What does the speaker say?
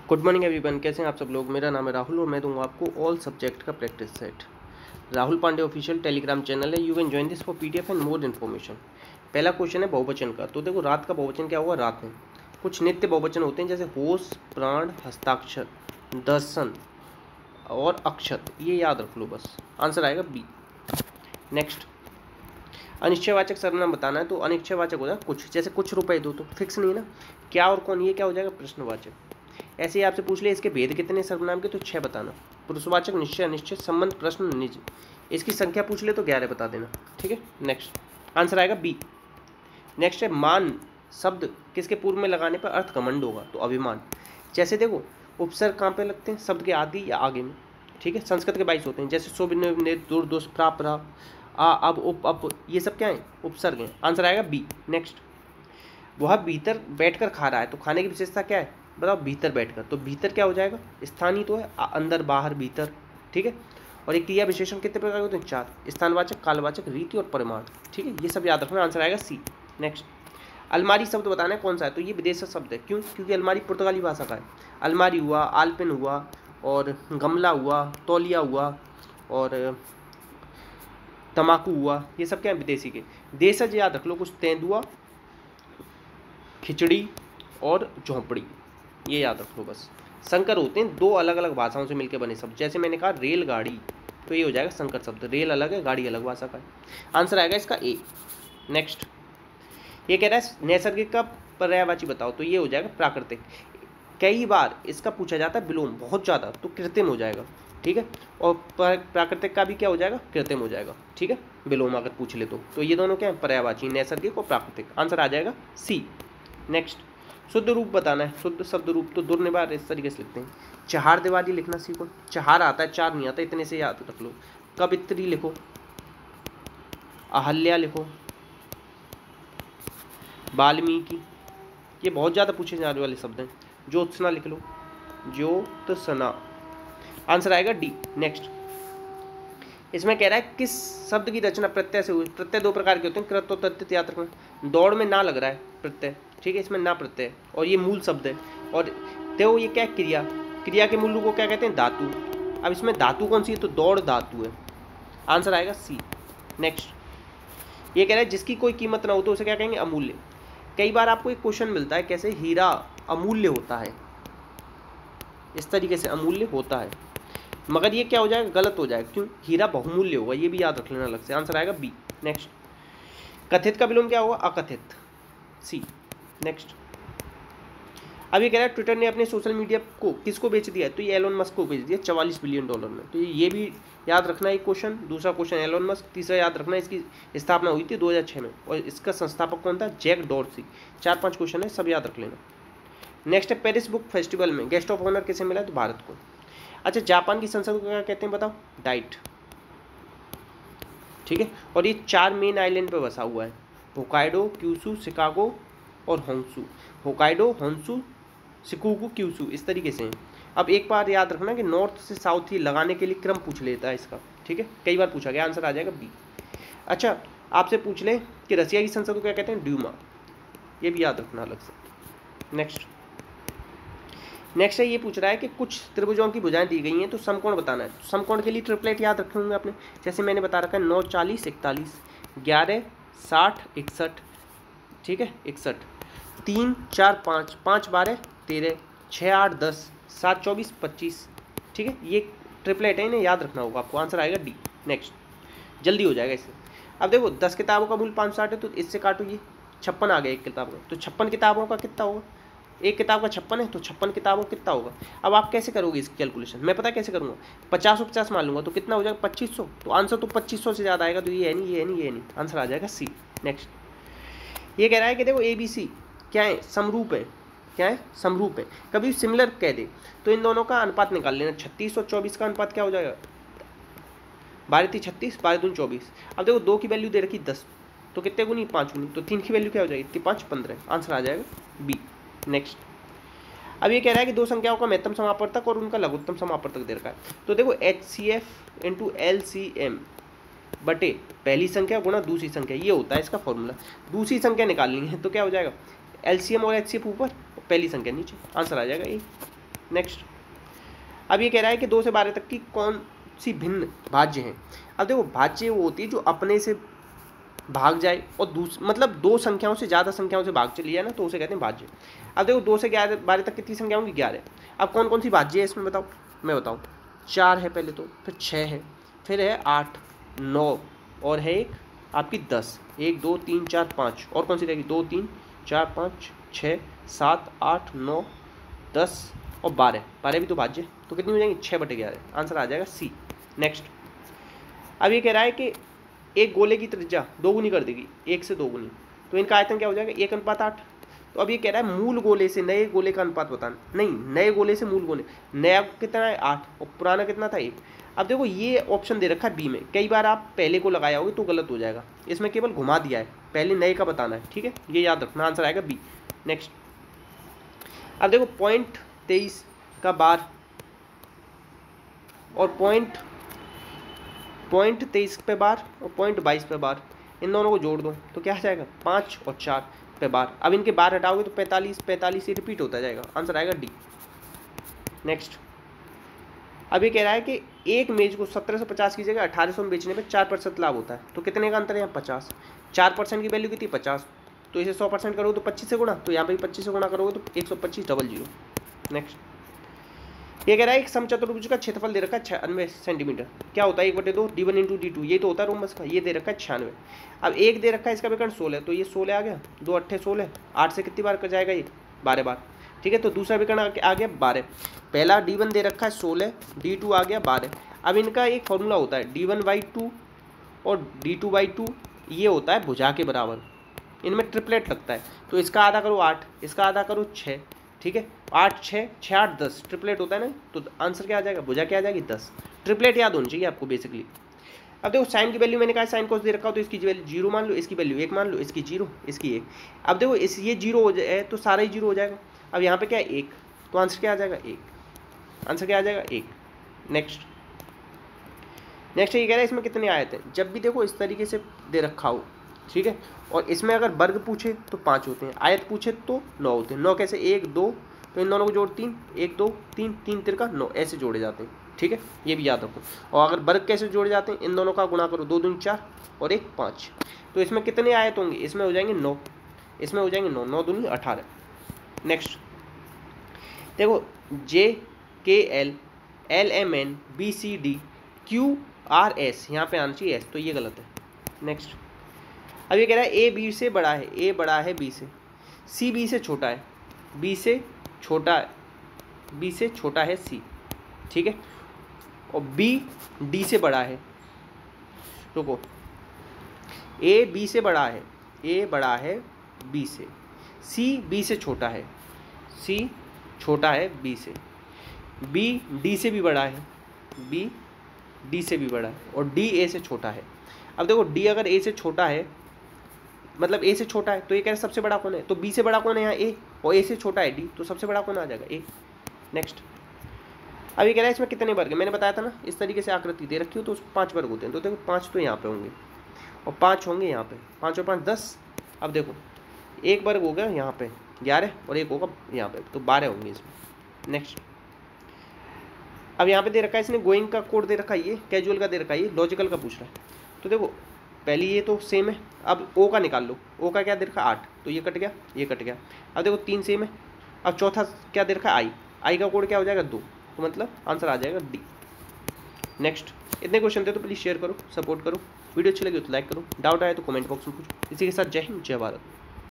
Good morning everyone, कैसे हैं आप सब लोग। मेरा नाम है राहुल और मैं दूंगा आपको ऑल सब्जेक्ट का practice set. Rahul Pandey official Telegram channel है। You can join this for PDF and more information. पहला क्वेश्चन है बहुवचन का। तो देखो रात का बहुवचन क्या होगा, रात में। कुछ नित्य बहुवचन होते हैं जैसे होश, प्राण, हस्ताक्षर, दर्शन और अक्षत। ये याद रख लो बस। आंसर आएगा बी। नेक्स्ट, अनिश्चयवाचक सर्वनाम बताना है। तो अनिश्चयवाचक हो जाएगा कुछ, जैसे कुछ रुपए दो, तो फिक्स नहीं है ना। क्या और कौन, ये क्या हो जाएगा, प्रश्नवाचक। ऐसे ही आपसे पूछ ले इसके भेद कितने सर्वनाम के, तो 6 बताना। पुरुषवाचक निश्चय, अनिश्चय, संबंध, प्रश्न, निज। इसकी संख्या पूछ ले तो 11 बता देना। ठीक है, नेक्स्ट आंसर आएगा बी। नेक्स्ट है मान शब्द किसके पूर्व में लगाने पर अर्थ घमंड होगा, तो अभिमान। जैसे देखो उपसर्ग कहाँ पे लगते हैं, शब्द के आदि या आगे में। ठीक है, संस्कृत के 22 होते हैं, जैसे शुभ, दूर, दोष, प्राप, आ, अब, उप, अप, ये सब क्या है, उपसर्ग हैं। आंसर आएगा बी। नेक्स्ट, वह भीतर बैठकर खा रहा है। तो खाने की विशेषता क्या है बताओ, भीतर बैठकर। तो भीतर क्या हो जाएगा, स्थानीय तो है, अंदर, बाहर, भीतर। ठीक है, और एक क्रिया विशेषण कितने प्रकार के होते हैं, 4। स्थानवाचक, कालवाचक, रीति और परिमाण। ठीक है, ये सब याद रखना। आंसर आएगा सी। नेक्स्ट, अलमारी शब्द बताना है कौन सा है। तो ये विदेशी शब्द है। क्यों, क्योंकि अलमारी पुर्तगाली भाषा का है। अलमारी हुआ, आलपिन हुआ, और गमला हुआ, तौलिया हुआ, और तम्बाकू हुआ, ये सब क्या है, विदेशी के। देशज याद रख लो कुछ, तेंदुआ, खिचड़ी और झोंपड़ी, ये याद रख लो बस। संकर होते हैं दो अलग अलग भाषाओं से मिलकर बने शब्द। जैसे मैंने कहा रेलगाड़ी, तो ये हो जाएगा संकर शब्द। रेल अलग है, गाड़ी अलग भाषा का है। आंसर आएगा इसका ए। नेक्स्ट, ये कह रहा है नैसर्गिक का पर्यायवाची बताओ। तो ये हो जाएगा प्राकृतिक। कई बार इसका पूछा जाता है विलोम, बहुत ज़्यादा, तो कृत्रिम हो जाएगा। ठीक है, और प्राकृतिक का भी क्या हो जाएगा, कृत्रिम हो जाएगा। ठीक है, विलोम अगर पूछ ले तो ये दोनों क्या है, पर्यायवाची, नैसर्गिक और प्राकृतिक। आंसर आ जाएगा सी। नेक्स्ट, शुद्ध रूप बताना है। शुद्ध शब्द रूप तो दुर्निवार इस तरीके से लिखते हैं। चार दीवारी लिखना सीखो। चार आता है, चार नहीं आता, इतने से याद रख लो। कवित्री लिखो, अहल्या लिखो, वाल्मीकि, ये बहुत ज़्यादा पूछे जाने वाले शब्द हैं। ज्योत्सना लिख लो, ज्योत्सना। आंसर आएगा डी। नेक्स्ट, इसमें कह रहा है किस शब्द की रचना प्रत्यय से हुई। प्रत्यय दो प्रकार के होते हैं, कृत और तद्धित याद रखना। दौड़ में ना लग रहा है प्रत्यय, ठीक है, इसमें ना प्रत्यय, और ये मूल शब्द है। और तो ये क्या है, क्रिया। क्रिया के मूल रूप को क्या कहते हैं, धातु। अब इसमें धातु कौन सी है, तो दौड़ धातु है। आंसर आएगा सी। नेक्स्ट, ये कह रहा है जिसकी कोई कीमत ना हो तो उसे क्या कहेंगे, अमूल्य। कई बार आपको एक क्वेश्चन मिलता है, कैसे हीरा अमूल्य होता है, इस तरीके से अमूल्य होता है, मगर ये क्या हो जाएगा, गलत हो जाएगा। क्यों, हीरा बहुमूल्य होगा, ये भी याद रख लेना अलग से। आंसर आएगा बी। नेक्स्ट, कथित का विलोम क्या होगा, अकथित, सी। नेक्स्ट, अब ये कह रहा है ट्विटर ने अपने सोशल मीडिया को किसको बेच दिया है। तो ये एलोन मस्क को बेच दिया $44 बिलियन में। तो ये भी याद रखना एक क्वेश्चन। दूसरा क्वेश्चन एलोन मस्क। तीसरा याद रखना इसकी स्थापना हुई थी 2006 में, और इसका संस्थापक कौन था, जैक डॉर्सी। 4-5 क्वेश्चन है, सब याद रख लेना। नेक्स्ट है पेरिस बुक फेस्टिवल में गेस्ट ऑफ ऑनर किसे मिला है, तो भारत को। अच्छा, जापान की संसद को क्या कहते हैं बताओ, डाइट। ठीक है, और ये 4 मेन आइलैंड पे बसा हुआ है, होकाइडो, क्यूशू, शिकागो और होंशू। होकाइडो, होंशू, शिकुकू, क्यूशू, इस तरीके से हैं। अब एक बार याद रखना कि नॉर्थ से साउथ ही लगाने के लिए क्रम पूछ लेता है इसका। ठीक है, कई बार पूछा गया। आंसर आ जाएगा बी। अच्छा, आपसे पूछ ले कि रसिया की संसद को क्या कहते हैं, ड्यूमा, ये भी याद रखना अलग से। नेक्स्ट है, ये पूछ रहा है कि कुछ त्रिभुजों की भुजाएं दी गई हैं, तो समकोण बताना है। तो समकोण के लिए ट्रिपलेट याद रखे होंगे आपने, जैसे मैंने बता रखा है 9, 40, 41, 11, 60, 61। ठीक है, 61, 3, 4, 5, 5, 12, 13, 6, 8, 10, 7, 24, 25। ठीक है, ये ट्रिपलेट है, इन्हें याद रखना होगा आपको। आंसर आएगा डी। नेक्स्ट, जल्दी हो जाएगा इससे। अब देखो 10 किताबों का मूल 560 है, तो इससे काटो, ये 56 आ गया एक किताब का। तो 56 किताबों का कितना होगा, एक किताब का 56 है, तो 56 किताबों कितना होगा। अब आप कैसे करोगे इसकी कैलकुलेशन, मैं पता कैसे करूँगा, 50 और 50 मान लूँगा, तो कितना हो जाएगा, 2500। तो आंसर तो 2500 से ज़्यादा आएगा, तो ये है नहीं, ये है नहीं, ये है नहीं। आंसर आ जाएगा सी। नेक्स्ट, ये कह रहा है कि देखो ABC क्या है, समरूप है। क्या है, समरूप है। कभी सिमिलर कह दे तो इन दोनों का अनुपात निकाल लेना। 36 और 24 का अनुपात क्या हो जाएगा, 12 3 36, 12 दूनी 24। अब देखो 2 की वैल्यू दे रखी 10, तो कितने गुनी, 5 गुनी। तो 3 की वैल्यू क्या हो जाएगी, 3 5 15। आंसर आ जाएगा बी। नेक्स्ट, अब ये कह रहा है कि दो संख्याओं का महत्तम समापवर्तक और उनका लघुत्तम समापवर्तक दे रखा है। तो देखो HCF इंटू LCM बटे पहली संख्या गुणा दूसरी संख्या, ये होता है इसका फॉर्मूला। दूसरी संख्या निकालनी है तो क्या हो जाएगा, LCM और HCF ऊपर, पहली संख्या नीचे। आंसर आ जाएगा ए। नेक्स्ट, अब ये कह रहा है कि 2 से 12 तक की कौन सी भिन्न भाज्य हैं। अब देखो भाज्य वो होती है जो अपने से भाग जाए और मतलब 2 संख्याओं से ज़्यादा संख्याओं से भाग चली जाए ना, तो उसे कहते हैं भाज्य। अब देखो 2 से 12 तक कितनी संख्या होंगी, 11। अब कौन कौन सी भाज्य है इसमें बताओ, मैं बताऊँ। 4 है पहले, तो फिर 6 है, फिर है 8, 9 और है एक आपकी 10। 1 2 3 4 5 और कौन सी रहेगी, 2 3 4 5 6 7 8 9 10 और 12। 12 भी तो भाज्य, तो कितनी हो जाएंगी, 6/11। आंसर आ जाएगा सी। नेक्स्ट, अब ये कह रहा है कि एक गोले की त्रिज्या 2 गुनी कर देगी, 1 से 2 गुनी, तो इनका आयतन क्या हो जाएगा, 1:8। तो अब ये कह रहा है मूल गोले से नए गोले का अनुपात बताना। नहीं, नए गोले से मूल गोले, नया कितना है 8 और पुराना कितना था 1। अब देखो ये ऑप्शन दे रखा है बी में, कई बार आप पहले को लगाया होगे तो गलत हो जाएगा, इसमें केवल घुमा दिया है, पहले नए का बताना है, ठीक है, ये याद रखना, आंसर आएगा बी। नेक्स्ट, अब देखो 0.23 का बार और 0.23 पे बार और 0.22 पे बार, इन दोनों को जोड़ दो तो क्या आ जाएगा, 5 और 4 पे बार। अब इनके बार हटाओगे तो 45 ये रिपीट होता जाएगा, आंसर आएगा डी। नेक्स्ट, अब ये कह रहा है कि एक मेज को 1750 की जगह 1800 में बेचने पे 4% लाभ होता है, तो कितने का अंतर है यहाँ, 50। 4% की वैल्यू कितनी, 50, तो इसे 100% करोगे तो 25 से गुणा, तो यहाँ पे 25 से गुणा करोगे तो 125 00। नेक्स्ट, ये कह रहा है एक समचतुर्भुज का क्षेत्रफल दे रखा है 96 सेंटीमीटर, क्या होता है 1/2 d1 × d2, ये तो होता है रोमस का, ये दे रखा है 96। अब एक दे रखा है इसका विकर्ण 16, तो ये 16 आ गया, 2 8 16, 8 से कितनी बार कर जाएगा ये, 12 बार, ठीक है। तो दूसरा विकर्ण आ गया 12। पहला d1 दे रखा है 16, d2 आ गया 12। अब इनका एक फॉर्मूला होता है d1/2 और d2/2, ये होता है भुजा के बराबर, इनमें ट्रिपलेट लगता है, तो इसका आधा करो 8, इसका आधा करो 6, ठीक है, 8 6 6 8 10 ट्रिपलेट होता है ना, तो आंसर क्या आ जाएगा, भुजा क्या आ जाएगी 10। ट्रिपलेट याद होनी चाहिए आपको बेसिकली। अब देखो साइन की वैल्यू मैंने कहा साइन कॉस दे रखा हो, तो इसकी वैल्यू 0 मान लो, इसकी वैल्यू 1 मान लो, इसकी 0, इसकी 1। अब देखो ये 0 हो जाए तो सारा ही 0 हो जाएगा। अब यहाँ पे क्या है 1, तो आंसर क्या आ जाएगा 1, आंसर क्या आ जाएगा 1। नेक्स्ट, ये कह रहा है इसमें कितने आयत हैं। जब भी देखो इस तरीके से दे रखा हो, ठीक है, और इसमें अगर वर्ग पूछे तो 5 होते हैं, आयत पूछे तो 9 होते हैं। 9 कैसे, 1 2, तो इन दोनों को जोड़ 3, 1 2 3 3 3 9, ऐसे जोड़े जाते हैं, ठीक है, ये भी याद रखो। और अगर वर्ग कैसे जोड़े जाते हैं, इन दोनों का गुणा करो, 2 दूनी 4 और 1 5, तो इसमें कितने आयत होंगे, इसमें हो जाएंगे 9, इसमें हो जाएंगे 9, 9 दूनी 18। नेक्स्ट, देखो JKL LMN BCD QRS, यहाँ पे आना चाहिए S, तो ये गलत है। नेक्स्ट, अब ये कह रहा है A B से बड़ा है, A बड़ा है B से, C B से छोटा है, B से छोटा है C, ठीक है, और B D से बड़ा है, रुको, A B से बड़ा है, A बड़ा है B से, C B से छोटा है, C छोटा है B से, B D से भी बड़ा है, B D से भी बड़ा है, और D A से छोटा है। अब देखो D अगर A से छोटा है, मतलब A से छोटा है, तो ये कह रहे हैं सबसे बड़ा कौन है, तो B से बड़ा कौन है यहाँ A, और A से छोटा है D, तो सबसे बड़ा कौन आ जाएगा A। नेक्स्ट, अब ये कह रहा है इसमें कितने वर्ग है, मैंने बताया था ना, इस तरीके से आकृति दे रखी हो तो 5 वर्ग होते हैं, तो देखो 5 तो यहाँ पे होंगे और 5 होंगे यहाँ पे, 5 और 5 10। अब देखो एक वर्ग हो गया यहाँ पे 11 और एक होगा यहाँ पे, तो 12 होंगे इसमें। नेक्स्ट, अब यहाँ पे दे रखा है इसने गोइंग का कोड दे रखा है, ये कैजुअल का दे रखा है, ये लॉजिकल का पूछ रहा है। तो देखो पहले ये तो सेम है, अब ओ का निकाल लो, ओ का क्या दे रखा है 8, तो ये कट गया, ये कट गया। अब देखो 3 सेम है, अब चौथा क्या दे रखा है आई, आई का कोड क्या हो जाएगा 2, तो मतलब आंसर आ जाएगा डी। नेक्स्ट, इतने क्वेश्चन थे तो प्लीज़ शेयर करो, सपोर्ट करो, वीडियो अच्छी लगी तो लाइक करो, डाउट आए तो कमेंट बॉक्स में पूछो। इसी के साथ जय हिंद, जय भारत।